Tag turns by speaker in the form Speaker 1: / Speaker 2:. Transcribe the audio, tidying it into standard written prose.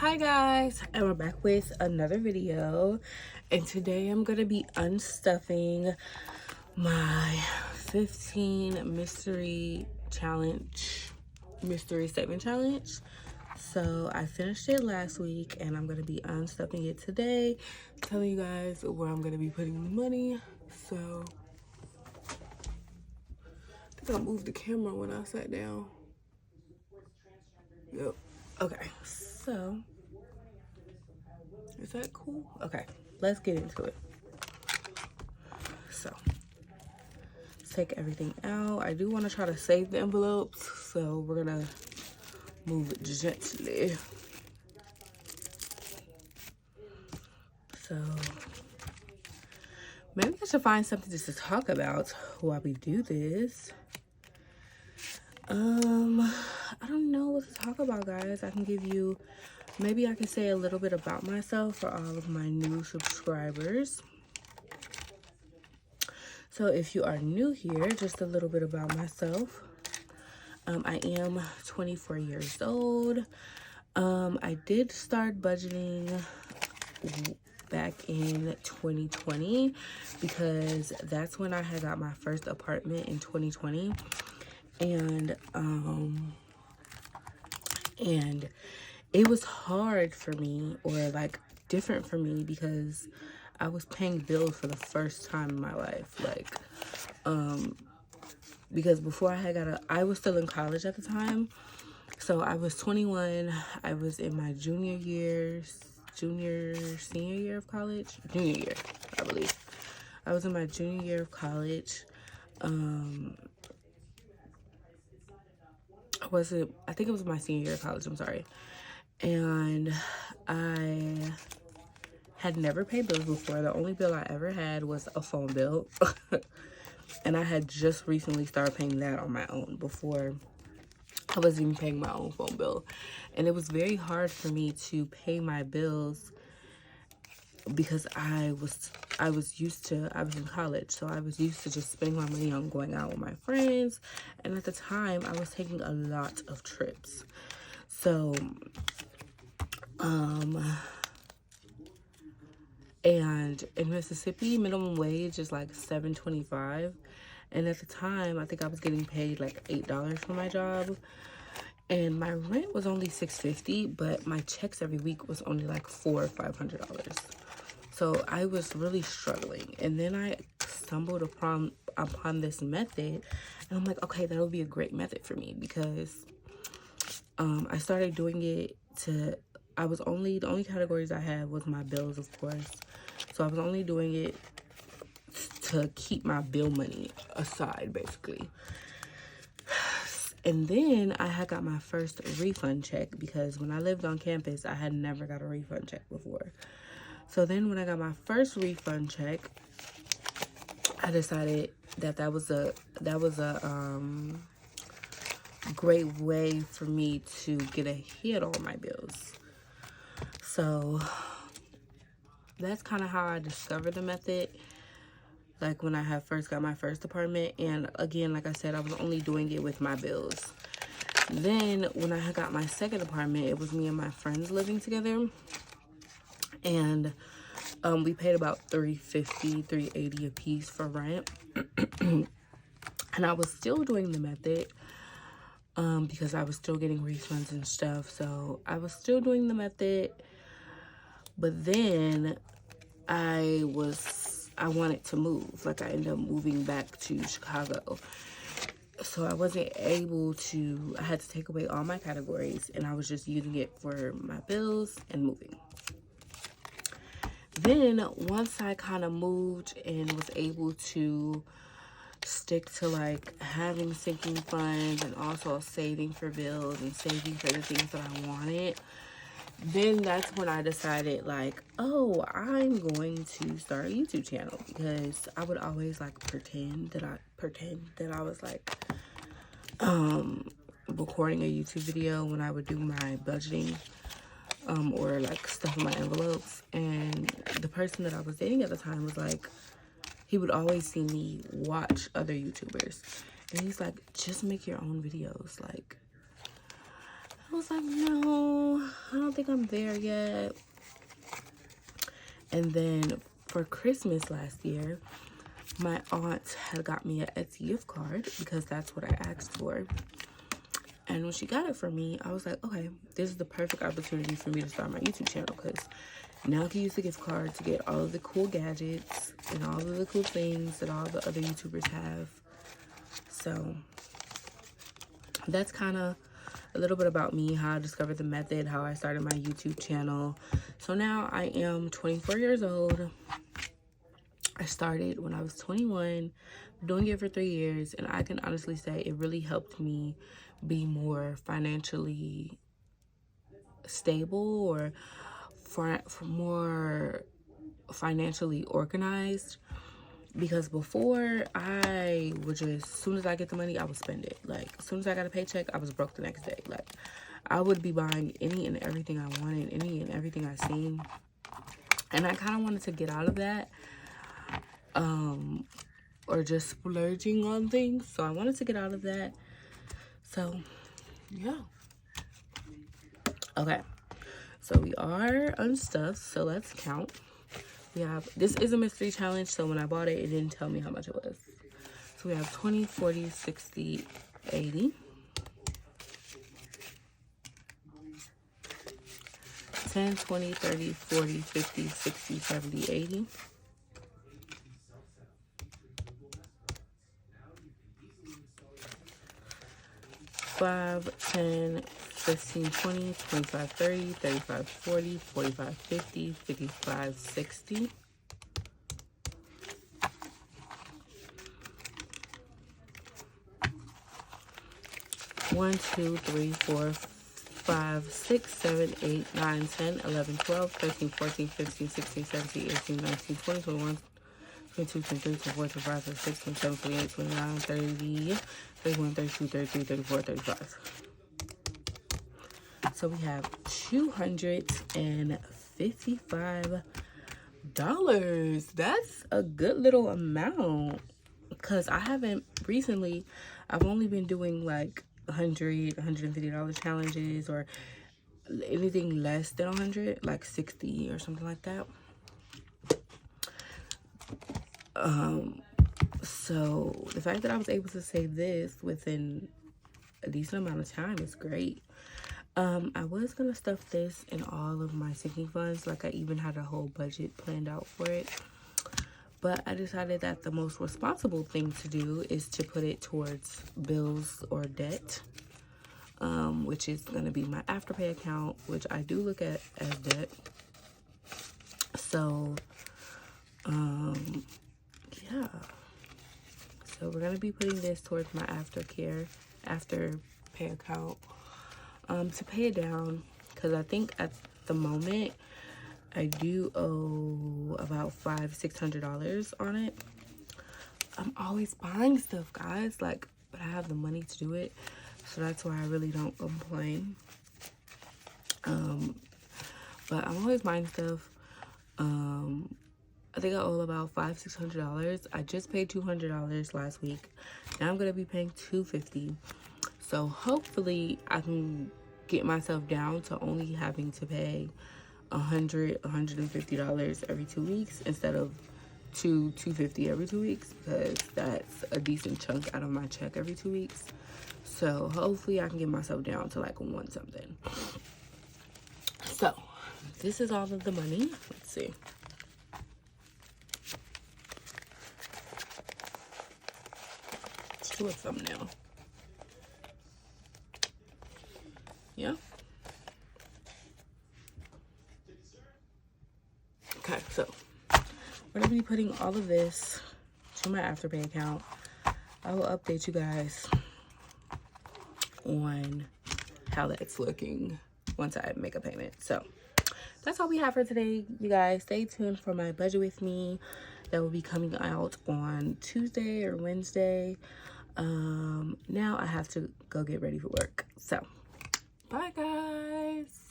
Speaker 1: Hi guys, and we're back with another video, and today I'm gonna be unstuffing my 15 mystery statement challenge. So I finished it last week and I'm gonna be unstuffing it today, telling you guys where I'm gonna be putting the money. So I think I moved the camera when I sat down. Yep. Okay, so is that cool? Okay, let's get into it. So, take everything out. I do want to try to save the envelopes, so we're gonna move it gently. So, maybe I should find something just to talk about while we do this. I don't know what to talk about, guys. I can give you, maybe I can say a little bit about myself for all of my new subscribers. So if you are new here, just a little bit about myself. I am 24 years old. I did start budgeting back in 2020 because that's when I had got my first apartment in 2020. And it was hard for me, or like different for me, because I was paying bills for the first time in my life. Like, because before I was still in college at the time. So I was 21. I was in my senior year of college. Junior year, I believe. I was in my junior year of college. I think it was my senior year of college, I'm sorry. And I had never paid bills before. The only bill I ever had was a phone bill. And I had just recently started paying that on my own. Before I wasn't even paying my own phone bill. And it was very hard for me to pay my bills because I was in college, so I was used to just spending my money on going out with my friends. And at the time I was taking a lot of trips. So and in Mississippi, minimum wage is like $7.25. And at the time, I think I was getting paid like $8 for my job. And my rent was only $650, but my checks every week was only like $400 or $500. So I was really struggling. And then I stumbled upon this method, and I'm like, okay, that'll be a great method for me, because I started doing it the only categories I had was my bills, of course. So I was only doing it to keep my bill money aside, basically. And then I had got my first refund check, because when I lived on campus, I had never got a refund check before. So then when I got my first refund check, I decided that was a great way for me to get ahead on my bills. So that's kind of how I discovered the method, like when I had first got my first apartment. And again, like I said, I was only doing it with my bills. Then when I had got my second apartment, it was me and my friends living together, and we paid about $350, $380 a piece for rent. And I was still doing the method because I was still getting refunds and stuff. So I was still doing the method, but then I wanted to move. Like, I ended up moving back to Chicago. So I wasn't able to, I had to take away all my categories, and I was just using it for my bills and moving. Then once I kind of moved and was able to stick to like having sinking funds and also saving for bills and saving for the things that I wanted, then that's when I decided, like, oh, I'm going to start a YouTube channel, because I would always like pretend that I was like recording a YouTube video when I would do my budgeting or like stuff in my envelopes. And the person that I was dating at the time was like, he would always see me watch other YouTubers, and he's like, just make your own videos. Like, I was like, no, I don't don't think I'm there yet. And then for Christmas last year, my aunt had got me an Etsy gift card because that's what I asked for. And when she got it for me, I was like, okay, this is the perfect opportunity for me to start my YouTube channel, because now I can use the gift card to get all of the cool gadgets and all of the cool things that all the other YouTubers have. So that's kind of a little bit about me, how I discovered the method, how I started my YouTube channel. So now I am 24 years old. I started when I was 21, doing it for 3 years, and I can honestly say it really helped me be more financially stable, or for more financially organized. Because before, I would just, as soon as I get the money, I would spend it. Like, as soon as I got a paycheck, I was broke the next day. Like, I would be buying any and everything I wanted, any and everything I seen. And I kind of wanted to get out of that. Or just splurging on things. So I wanted to get out of that. So, yeah. Okay. So we are unstuffed. So let's count. We have, this is a mystery challenge, so when I bought it, it didn't tell me how much it was. So we have 20, 40, 60, 80. 10, 20, 30, 40, 50, 60, 70, 80. 5, 10, 15, 20, 25, 30, 35, 40, 45, 50, 55, 60. 1, 2, 3, 4, 5, 6, 7, 8, 9, 10, 11, 12, 13, 14, 15, 16, 17, 18, 19, 20, 21, 22, 23, 24, 25, 26, 27, 28, 29, 30, 31, 32, 33, 34, 35. So we have $255. That's a good little amount, because I haven't recently, I've only been doing like $100, $150 challenges, or anything less than 100, like 60 or something like that. So the fact that I was able to save this within a decent amount of time is great. I was gonna stuff this in all of my sinking funds. Like, I even had a whole budget planned out for it, but I decided that the most responsible thing to do is to put it towards bills or debt, which is gonna be my Afterpay account, which I do look at as debt. So yeah, so we're gonna be putting this towards my Afterpay account, to pay it down, because I think at the moment I do owe about $500-600 on it. I'm always buying stuff, guys, like, but I have the money to do it, so that's why I really don't complain. But I'm always buying stuff. I think I owe about $500-600. I just paid $200 last week. Now I'm gonna be paying $250. So hopefully I can get myself down to only having to pay $150 every 2 weeks instead of $250 every 2 weeks, because that's a decent chunk out of my check every 2 weeks. So hopefully I can get myself down to like $1 something. So this is all of the money. Let's see. Let's do a thumbnail. Yeah. Okay, so we're gonna be putting all of this to my Afterpay account. I will update you guys on how that's looking once I make a payment. So that's all we have for today, you guys. Stay tuned for my budget with me that will be coming out on Tuesday or Wednesday. Now I have to go get ready for work. So bye, guys.